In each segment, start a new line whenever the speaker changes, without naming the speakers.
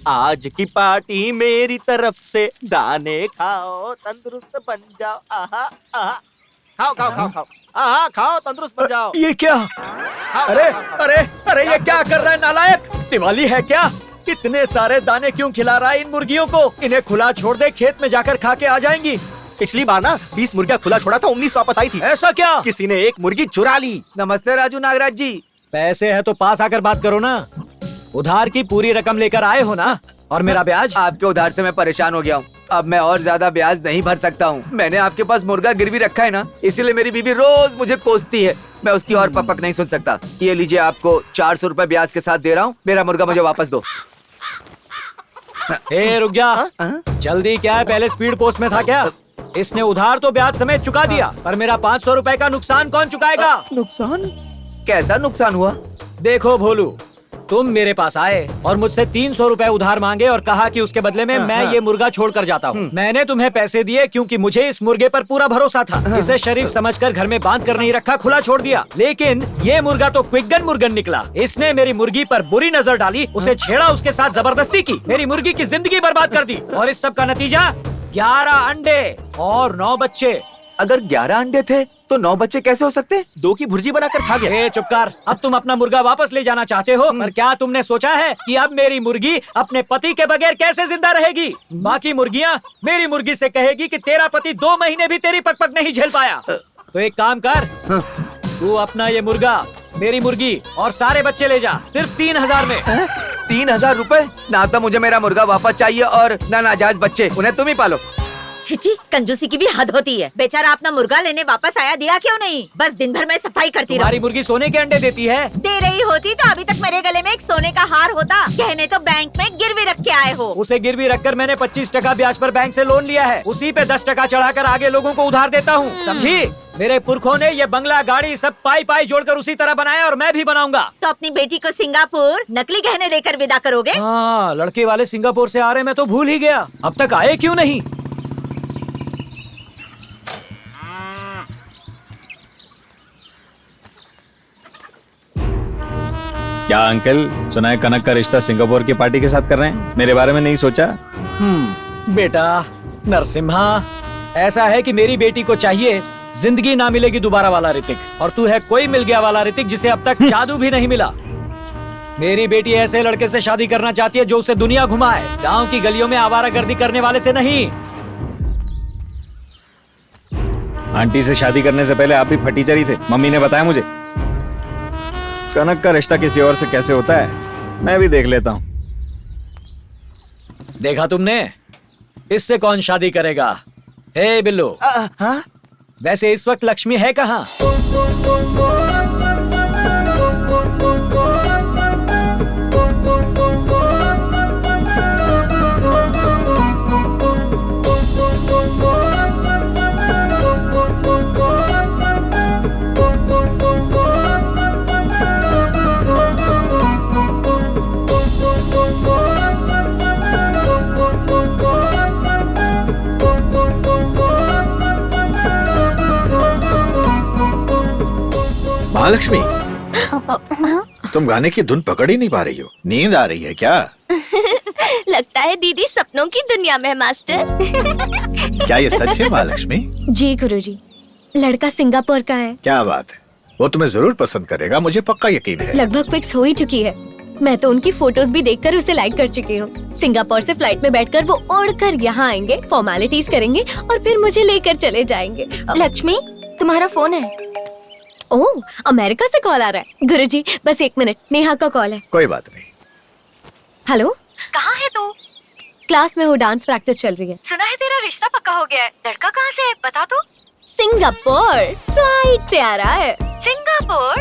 आज की पार्टी मेरी तरफ से, दाने खाओ तंदुरुस्त बन जाओ। आहा आहा, खाओ खाओ खाओ खाओ, आहा खाओ तंदुरुस्त बन जाओ।
ये क्या? अरे अरे अरे, ये क्या कर रहा है नालायक? दिवाली है क्या? इतने सारे दाने क्यों खिला रहा है इन मुर्गियों को? इन्हें खुला छोड़ दे, खेत में जाकर खा के आ जाएंगी।
पिछली बार ना 20 मुर्गियाँ खुला छोड़ा था, 19 वापस आई थी।
ऐसा क्या?
किसी ने एक मुर्गी चुरा ली।
नमस्ते राजू नागराज जी।
पैसे है तो पास आकर बात करो ना। उधार की पूरी रकम लेकर आए हो ना, और मेरा ब्याज?
आपके उधार से मैं परेशान हो गया हूँ। अब मैं और ज्यादा ब्याज नहीं भर सकता हूँ। मैंने आपके पास मुर्गा गिरवी रखा है ना, इसीलिए मेरी बीवी रोज मुझे कोसती है। मैं उसकी और पपक नहीं सुन सकता। ये लीजिए, आपको 400 रुपए ब्याज के साथ दे रहा हूँ। मेरा मुर्गा मुझे वापस दो।
ए रुक जा। जल्दी क्या है? पहले स्पीड पोस्ट में था क्या? इसने उधार तो ब्याज समेत चुका दिया, पर मेरा 500 रुपए का नुकसान कौन चुकाएगा?
नुकसान? कैसा नुकसान हुआ?
देखो भोलू, तुम मेरे पास आए और मुझसे 300 रुपए उधार मांगे और कहा कि उसके बदले में मैं ये मुर्गा छोड़कर जाता हूँ। मैंने तुम्हें पैसे दिए क्योंकि मुझे इस मुर्गे पर पूरा भरोसा था। इसे शरीफ समझकर घर में बांध कर नहीं रखा, खुला छोड़ दिया। लेकिन ये मुर्गा तो क्विकगन मुर्गन निकला। इसने मेरी मुर्गी पर बुरी नजर डाली, उसे छेड़ा, उसके साथ जबरदस्ती की, मेरी मुर्गी की जिंदगी बर्बाद कर दी। और इस सब का नतीजा 11 अंडे और 9 बच्चे।
अगर 11 अंडे थे तो 9 बच्चे कैसे हो सकते?
2 की भुर्जी बनाकर खा गया।
ए चुप कर। अब तुम अपना मुर्गा वापस ले जाना चाहते हो, पर क्या तुमने सोचा है कि अब मेरी मुर्गी अपने पति के बगैर कैसे जिंदा रहेगी? बाकी मुर्गियाँ मेरी मुर्गी से कहेगी कि तेरा पति 2 महीने भी तेरी पकपक नहीं झेल पाया। तो एक काम कर, तू अपना ये मुर्गा, मेरी मुर्गी और सारे बच्चे ले जा, सिर्फ 3000 में।
3000 रुपए? ना तो मुझे मेरा मुर्गा वापस चाहिए और ना नाजायज बच्चे, उन्हें तुम ही पालो।
छिची, कंजूसी की भी हद होती है। बेचारा अपना मुर्गा लेने वापस आया, दिया क्यों नहीं? बस दिन भर में सफाई करती रही।
तुम्हारी मुर्गी सोने के अंडे देती है?
दे रही होती तो अभी तक मेरे गले में एक सोने का हार होता। कहने तो बैंक में गिरवी रख के आए हो।
उसे गिरवी रखकर मैंने 25% ब्याज पर बैंक से लोन लिया है। उसी पे 10% चढ़ाकर आगे लोगों को उधार देता हूँ, समझी? मेरे पुरखों ने ये बंगला, गाड़ी सब पाई पाई जोड़कर उसी तरह बनाया, और मैं भी बनाऊंगा।
तो अपनी बेटी को सिंगापुर नकली गहने देकर विदा करोगे?
हाँ, लड़के वाले सिंगापुर से आ रहे, मैं तो भूल ही गया। अब तक आए क्यों नहीं?
क्या अंकल, सुना है कनक का रिश्ता सिंगापुर की पार्टी के साथ कर रहे हैं? मेरे बारे में नहीं सोचा?
बेटा नरसिम्हा, ऐसा है कि मेरी बेटी को चाहिए जिंदगी ना मिलेगी दोबारा वाला ऋतिक, और तू है कोई मिल गया वाला ऋतिक जिसे अब तक जादू भी नहीं मिला। मेरी बेटी ऐसे लड़के से शादी करना चाहती है जो उसे दुनिया घुमाए, गांव की गलियों में आवारागर्दी करने वाले से नहीं।
आंटी से शादी करने से पहले आप भी फटीचर ही थे, मम्मी ने बताया मुझे। कनक का रिश्ता किसी और से कैसे होता है, मैं भी देख लेता हूँ।
देखा तुमने? इससे कौन शादी करेगा? हे बिल्लू, वैसे इस वक्त लक्ष्मी है कहाँ?
महालक्ष्मी, तुम गाने की धुन पकड़ ही नहीं पा रही हो। नींद आ रही है क्या?
लगता है दीदी सपनों की दुनिया में मास्टर।
क्या ये सच है महालक्ष्मी?
जी गुरुजी, लड़का सिंगापुर का है।
क्या बात है, वो तुम्हें जरूर पसंद करेगा, मुझे पक्का यकीन है।
लगभग फिक्स हो ही चुकी है। मैं तो उनकी फोटोज भी देखकर उसे लाइक कर चुकी हूँ। सिंगापुर से फ्लाइट में बैठकर वो उड़कर यहाँ आएंगे, फॉर्मेलिटीज करेंगे और फिर मुझे लेकर चले जाएंगे। लक्ष्मी, तुम्हारा फोन है? ओह, अमेरिका से कॉल आ रहा है। गुरुजी बस 1 मिनट, नेहा का कॉल है।
कोई बात नहीं।
हेलो,
कहाँ है तू?
क्लास में हो, डांस प्रैक्टिस चल रही है।
सुना है तेरा रिश्ता पक्का हो गया है। लड़का कहाँ से है बता तो?
सिंगापुर फ्लाइट से आ रहा है।
सिंगापुर?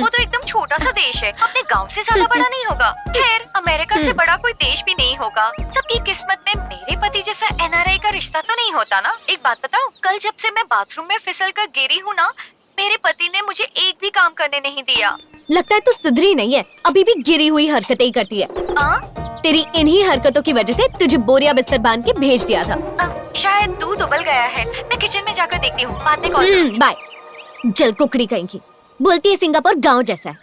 वो तो एकदम छोटा सा देश है, अपने गांव से ज्यादा बड़ा नहीं होगा। खैर, अमेरिका से बड़ा कोई देश भी नहीं होगा। सबकी किस्मत में मेरे पति जैसा एनआरआई का रिश्ता तो नहीं होता ना। एक बात बताओ, कल जब से मैं बाथरूम में फिसल कर गिरी हूँ ना, मेरे पति ने मुझे एक भी काम करने नहीं दिया।
लगता है तू सुधरी नहीं है, अभी भी गिरी हुई हरकतें ही करती है। तेरी इन्हीं हरकतों की वजह से तुझे बोरिया बिस्तर बांध के भेज दिया था।
शायद दूध उबल गया है, मैं किचन में जाकर देखती हूँ, बाद में कॉल करूंगी।
बाय। जल कुकड़ी कहीं की, बोलती है सिंगापुर गाँव जैसा है।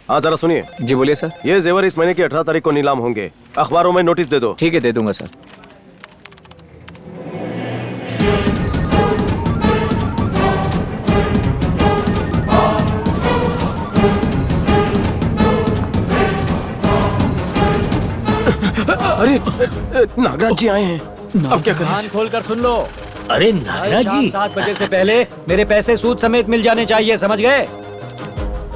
हाँ जरा सुनिए।
जी बोलिए सर।
ये जेवर इस महीने की 18 तारीख को नीलाम होंगे, अखबारों में नोटिस दे दो।
ठीक है, दे दूंगा सर।
अरे नागराज जी आए हैं, अब क्या करें?
कान खोलकर सुन लो।
अरे
कल
नागराज
शाम
जी,
7 बजे से पहले मेरे पैसे सूद समेत मिल जाने चाहिए, समझ गए?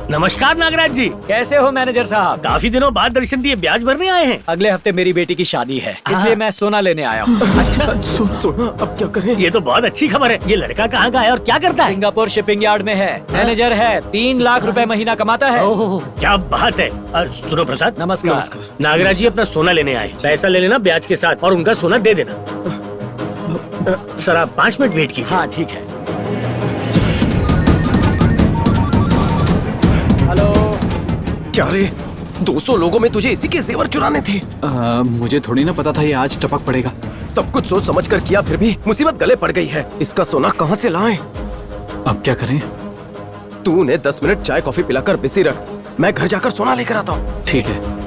नमस्कार नागराज जी।
कैसे हो मैनेजर साहब?
काफी दिनों बाद दर्शन दिए, ब्याज भरने आए हैं।
अगले हफ्ते मेरी बेटी की शादी है, इसलिए मैं सोना लेने आया हूँ।
अच्छा,
सोना, अब क्या करें?
ये तो बहुत अच्छी खबर है। ये लड़का कहाँ का है और क्या करता है?
सिंगापुर शिपिंग यार्ड में है, मैनेजर है, 3 लाख रुपए महीना कमाता है।
ओह, क्या बात है। सुनो प्रसाद,
नमस्कार।
नागराज जी अपना सोना लेने आए, पैसा ले लेना ब्याज के साथ और उनका सोना दे देना। सर आप 5 मिनट वेट कीजिए।
हाँ ठीक है। हेलो।
क्या रे, 200 लोगों में तुझे इसी के जेवर चुराने थे?
मुझे थोड़ी ना पता था ये आज टपक पड़ेगा।
सब कुछ सोच समझ कर किया, फिर भी मुसीबत गले पड़ गई है। इसका सोना कहाँ से लाएं?
अब क्या करें?
तू उन्हें 10 मिनट चाय कॉफी पिलाकर बिजी रख, मैं घर जाकर सोना लेकर आता हूँ।
ठीक है।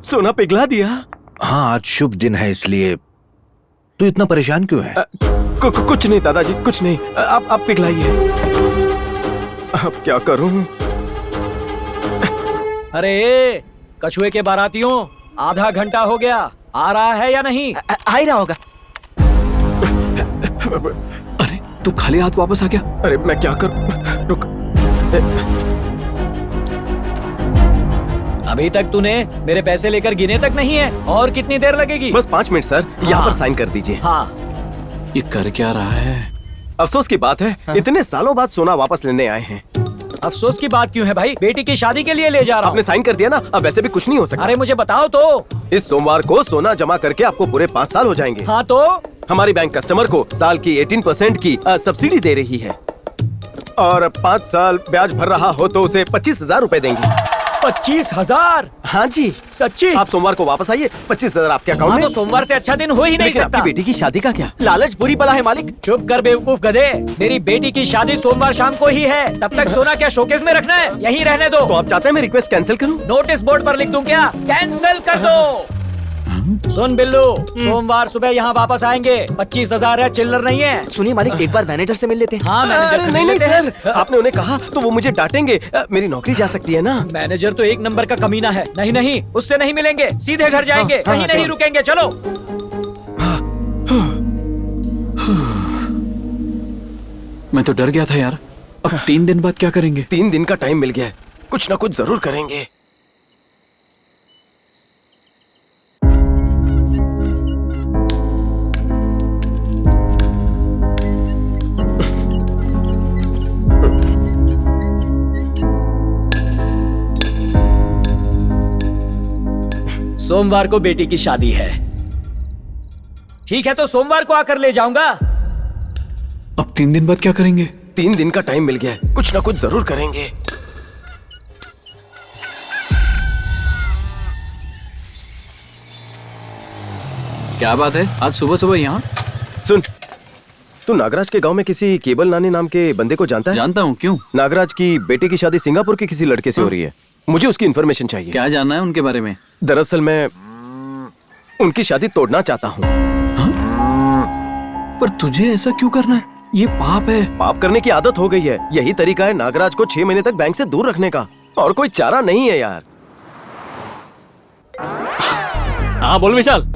सोना पिघला दिया।
हाँ, आज शुभ दिन है, इसलिए तू इतना परेशान क्यों है?
कुछ नहीं दादाजी, कुछ नहीं। आप पिघलाइए। अब क्या करूं?
अरे कछुए के बारातियों, आधा घंटा हो गया, आ रहा है या नहीं?
आ ही रहा होगा।
अरे तू खाली हाथ वापस आ गया।
अरे मैं क्या करूं? रुक।
अभी तक तूने मेरे पैसे लेकर गिने तक नहीं है, और कितनी देर लगेगी?
बस 5 मिनट सर, यहाँ
हाँ।
पर साइन कर दीजिए।
हाँ।
ये कर क्या रहा है?
अफसोस की बात है, इतने सालों बाद सोना वापस लेने आए हैं।
अफसोस की बात क्यों है भाई? बेटी की शादी के लिए ले जा रहा हूँ।
आपने साइन कर दिया ना, अब वैसे भी कुछ नहीं हो सकता।
अरे मुझे बताओ तो।
इस सोमवार को सोना जमा करके आपको पूरे 5 साल हो जाएंगे।
हाँ तो?
हमारी बैंक कस्टमर को साल की 18% की सब्सिडी दे रही है, और 5 साल ब्याज भर रहा हो तो उसे 25,000 रूपए देंगे।
25,000?
हाँ जी
सच्ची?
आप सोमवार को वापस आइए, 25,000 आपके अकाउंट
हाँ
में।
तो सोमवार से अच्छा दिन हो ही नहीं
लेकिन
सकता।
आपकी बेटी की शादी का क्या?
लालच बुरी बला है मालिक।
चुप कर बेवकूफ गधे, मेरी बेटी की शादी सोमवार शाम को ही है, तब तक सोना क्या शोकेस में रखना है? यहीं रहने दो।
तो आप चाहते हैं मैं रिक्वेस्ट कैंसिल करूं?
नोटिस बोर्ड पर लिख दूं क्या? कैंसिल कर दो। सुन बिल्लू, सोमवार सुबह यहाँ वापस आएंगे, 25,000 है, चिल्लर नहीं है।
सुनिए मालिक, एक बार मैनेजर से मिल लेते हैं।
हाँ मैनेजर से
नहीं
मिल लेते हैं।
सर, आपने उन्हें कहा तो वो मुझे डांटेंगे, मेरी नौकरी जा सकती है ना।
मैनेजर तो 1 नंबर का कमीना है। नहीं नहीं, उससे नहीं मिलेंगे, सीधे घर जाएंगे,
हाँ,
कहीं नहीं
चलो।
रुकेंगे, चलो।
मैं तो डर गया था यार। अब 3 दिन बाद क्या करेंगे?
3 दिन का टाइम मिल गया है, कुछ ना कुछ जरूर करेंगे।
सोमवार को बेटी की शादी है। ठीक है तो सोमवार को आकर ले जाऊंगा।
अब 3 दिन बाद क्या करेंगे?
3 दिन का टाइम मिल गया है, कुछ ना कुछ जरूर करेंगे।
क्या बात है, आज सुबह सुबह यहाँ?
सुन, तू नागराज के गांव में किसी केबल नानी नाम के बंदे को जानता है?
जानता हूँ, क्यों?
नागराज की बेटे की शादी सिंगापुर के किसी लड़के से हो रही है, मुझे उसकी इन्फॉर्मेशन चाहिए।
क्या जानना है उनके बारे में?
दरअसल मैं उनकी शादी तोड़ना चाहता हूँ।
पर तुझे ऐसा क्यों करना है? ये पाप है।
पाप करने की आदत हो गई है, यही तरीका है नागराज को 6 महीने तक बैंक से दूर रखने का, और कोई चारा नहीं है यार।
हाँ बोल विशाल।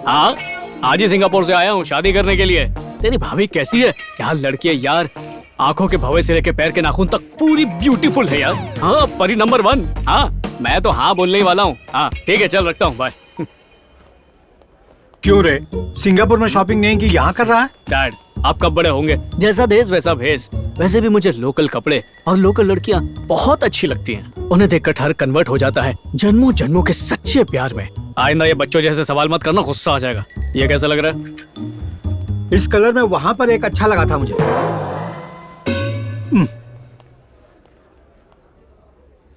हाँ आज ही सिंगापुर से आया हूँ शादी करने के लिए। तेरी भाभी कैसी है? क्या लड़की है यार, आंखों के भवे से लेके पैर के नाखून तक पूरी ब्यूटीफुल है यार। हाँ परी नंबर 1। हाँ मैं तो हाँ बोलने ही वाला हूँ। हाँ ठीक है चल रखता हूँ, बाय।
क्यों रे, सिंगापुर में शॉपिंग नहीं की, यहाँ कर रहा है?
डैड आप कब बड़े होंगे, जैसा देश वैसा भेस। वैसे भी मुझे लोकल कपड़े और लोकल लड़कियाँ बहुत अच्छी लगती हैं। उन्हें देखकर हर कन्वर्ट हो जाता है जन्मों जन्मों के सच्चे प्यार में। आइंदा ये बच्चों जैसे सवाल मत करना, गुस्सा आ जाएगा। ये कैसा लग रहा है?
इस कलर में वहां पर एक अच्छा लगा था मुझे।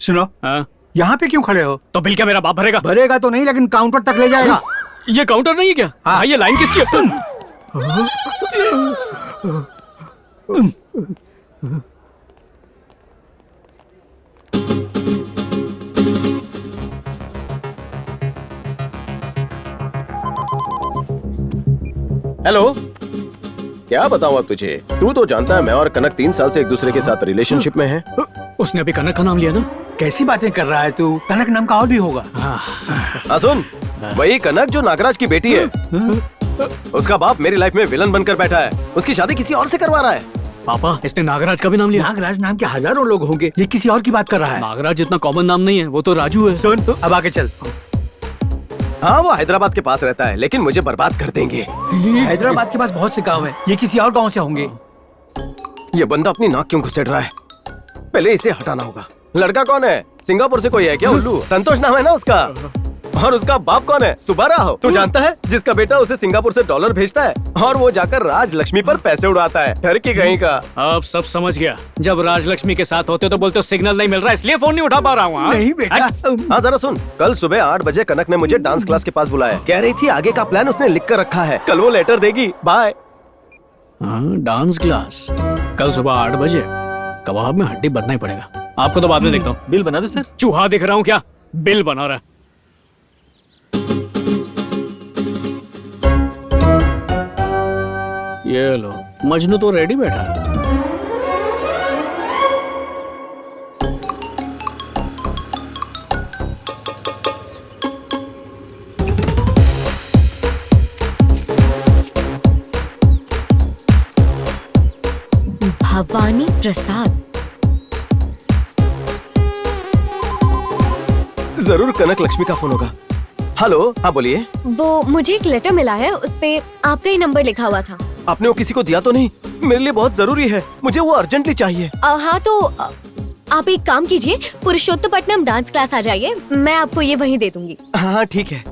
सुनो,
हाँ?
यहाँ पे क्यों खड़े हो?
तो बिल क्या मेरा बाप भरेगा?
भरेगा तो नहीं, लेकिन काउंटर तक ले जाएगा।
ये काउंटर नहीं है क्या? हाँ, ये लाइन किसकी है?
हेलो, क्या बताऊं अब तुझे? तू तो जानता है मैं और कनक 3 साल से एक दूसरे के साथ रिलेशनशिप में हैं।
उसने अभी कनक का नाम लिया ना?
कैसी बातें कर रहा है तू? कनक नाम का और भी होगा।
हाँ सुन, वही कनक जो नागराज की बेटी है। उसका बाप मेरी लाइफ में विलन बनकर बैठा है। उसकी शादी किसी और से करवा रहा है।
पापा, इसने नागराज का भी नाम लिया?
नागराज नाम के हजारों लोग होंगे, ये किसी और की बात कर रहा है।
नागराज इतना कॉमन नाम नहीं है, वो तो राजू है।
सुन, अब आगे चल।
हाँ, वो हैदराबाद के पास रहता है, लेकिन मुझे बर्बाद कर देंगे।
हैदराबाद के पास बहुत से गांव हैं, ये किसी और गांव से होंगे।
ये बंदा अपनी नाक क्यों घुसेड़ रहा है? पहले इसे हटाना होगा। लड़का कौन है? सिंगापुर से कोई है क्या उल्लू? संतोष नाम है ना उसका। और उसका बाप कौन है? सुब्बाराव। तू जानता है, जिसका बेटा उसे सिंगापुर से डॉलर भेजता है और वो जाकर राजलक्ष्मी पर पैसे उड़ाता है। डर की कहीं का।
अब सब समझ गया। जब राजलक्ष्मी के साथ होते तो बोलते हो सिग्नल नहीं मिल रहा, इसलिए फोन नहीं उठा पा रहा हूँ।
नहीं बेटा।
हाँ जरा सुन, कल सुबह 8 बजे कनक ने मुझे डांस क्लास के पास बुलाया। कह रही थी आगे का प्लान उसने लिख कर रखा है, कल वो लेटर देगी। बाय।
डांस क्लास कल सुबह 8 बजे। कबाब में हड्डी बनना ही पड़ेगा। आपको तो बाद में देखता हूँ।
बिल बना दो सर।
चूहा दिख रहा हूँ क्या? बिल बना रहा है। ये लो, मजनू तो रेडी बैठा है।
भवानी प्रसाद।
जरूर कनक लक्ष्मी का फोन होगा। हेलो, हाँ बोलिए।
वो मुझे एक लेटर मिला है, उस पे आपका ही नंबर लिखा हुआ था।
आपने वो किसी को दिया तो नहीं? मेरे लिए बहुत जरूरी है, मुझे वो अर्जेंटली चाहिए।
हाँ तो आप एक काम कीजिए, पुरुषोत्तपट्टनम डांस क्लास आ जाइए, मैं आपको ये वहीं दे दूंगी।
हाँ ठीक है।